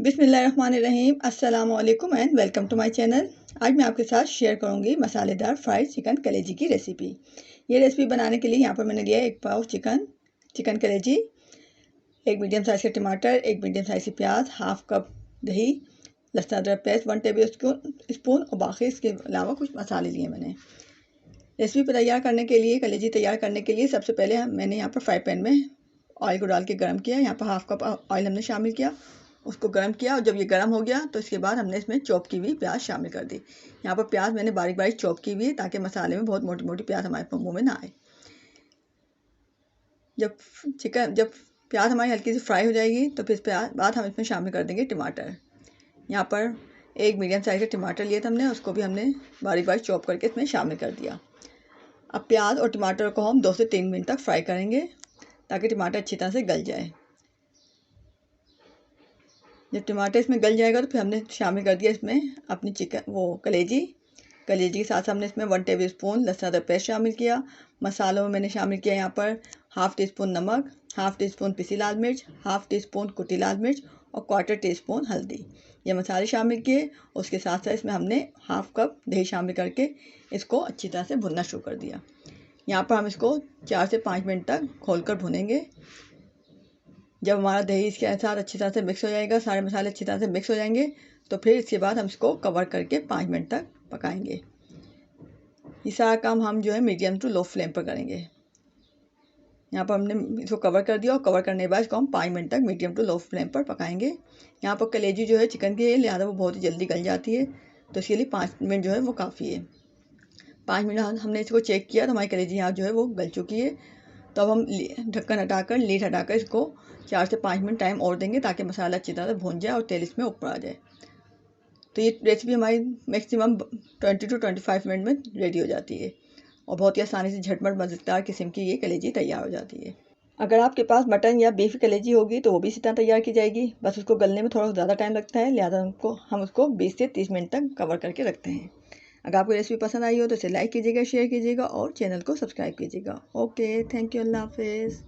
बिस्मिल्लाहिर्रहमानिर्रहीम, अस्सलाम वालेकुम and welcome to my channel. आज मैं आपके साथ शेयर करूंगी मसालेदार फ्राइड चिकन कलेजी की रेसिपी। ये रेसिपी बनाने के लिए यहाँ पर मैंने लिया एक पाव चिकन कलेजी, एक मीडियम साइज़ का टमाटर, एक मीडियम साइज़ की प्याज, हाफ कप दही, लहसुन अदरक पेस्ट 1 टेबल स्पून और बाकी इसके अलावा कुछ मसाले लिए मैंने। रेसिपी तैयार करने के लिए, कलेजी तैयार करने के लिए सबसे पहले मैंने यहाँ पर फ्राई पैन में ऑयल को डाल के गर्म किया। यहाँ पर हाफ कप ऑयल हमने शामिल किया, उसको गर्म किया और जब ये गर्म हो गया तो इसके बाद हमने इसमें चॉप की हुई प्याज शामिल कर दी। यहाँ पर प्याज मैंने बारीक बारीक चॉप की हुई है ताकि मसाले में बहुत मोटी मोटी प्याज हमारे मुंह में ना आए। जब प्याज हमारी हल्की सी फ्राई हो जाएगी तो फिर बाद हम इसमें शामिल कर देंगे टमाटर। यहाँ पर एक मीडियम साइज़ का टमाटर लिया था हमने, उसको भी हमने बारीक बारीक चॉप करके इसमें शामिल कर दिया। अब प्याज और टमाटर को हम 2 से 3 मिनट तक फ्राई करेंगे ताकि टमाटर अच्छी तरह से गल जाए। जब टमाटर इसमें गल जाएगा तो फिर हमने शामिल कर दिया इसमें अपनी कलेजी के साथ हमने इसमें 1 टेबल स्पून लहसुन अदरक पेस्ट शामिल किया। मसालों में मैंने शामिल किया यहाँ पर हाफ़ टी स्पून नमक, हाफ़ टी स्पून पिसी लाल मिर्च, हाफ़ टी स्पून कुटी लाल मिर्च और 1/4 टी स्पून हल्दी। ये मसाले शामिल किए। उसके साथ साथ इसमें हमने हाफ़ कप दही शामिल करके इसको अच्छी तरह से भुनना शुरू कर दिया। यहाँ पर हम इसको 4 से 5 मिनट तक खोलकर भुनेंगे। जब हमारा दही इसके साथ अच्छी तरह से मिक्स हो जाएगा, सारे मसाले अच्छी तरह से मिक्स हो जाएंगे तो फिर इसके बाद हम इसको कवर करके 5 मिनट तक पकाएंगे। ये सारा काम हम जो है मीडियम टू लो फ्लेम पर करेंगे। यहाँ पर हमने इसको कवर कर दिया और कवर करने के बाद इसको हम 5 मिनट तक मीडियम टू लो फ्लेम पर पकाएंगे। यहाँ पर कलेजी जो है चिकन की है, लिहाजा वो बहुत ही जल्दी गल जाती है, तो इसके लिए 5 मिनट जो है वो काफ़ी है। 5 मिनट हमने इसको चेक किया तो हमारी कलेजी यहाँ जो है वो गल चुकी है। तो अब हम ढक्कन हटाकर, लीड हटाकर इसको 4 से 5 मिनट टाइम और देंगे ताकि मसाला अच्छी तरह से भून जाए और तेल इसमें ऊपर आ जाए। तो ये रेसिपी हमारी मैक्सिमम 20 टू 25 मिनट में रेडी हो जाती है और बहुत ही आसानी से झटपट मज़ेदार किस्म की ये कलेजी तैयार हो जाती है। अगर आपके पास मटन या बीफ कलेजी होगी तो वो भी इसी तरह तैयार की जाएगी, बस उसको गलने में थोड़ा ज़्यादा टाइम लगता है, लिहाजा हम उसको 20 से 30 मिनट तक कवर करके रखते हैं। अगर आपको रेसिपी पसंद आई हो तो इसे लाइक कीजिएगा, शेयर कीजिएगा और चैनल को सब्सक्राइब कीजिएगा। ओके, थैंक यू, अल्लाह हाफिज़।